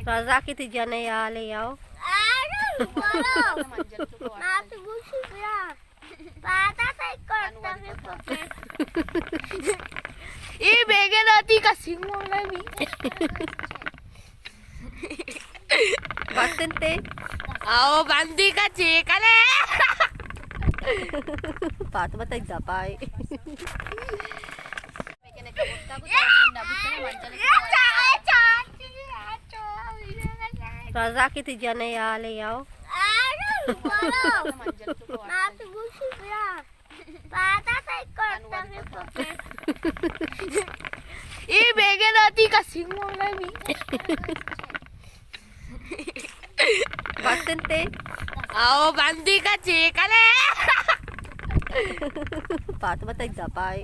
Raza kita jana ya le yao. Ih, begen nanti kasih ngomong lagi. Batin te. आओ बंदी का chicken है। बात बता जापाई। Raza kita jana ya le yao. Ih, begen nanti kasih ngomong lagi. Batin te. आओ बंदी का chicken है। बात बता जापाई।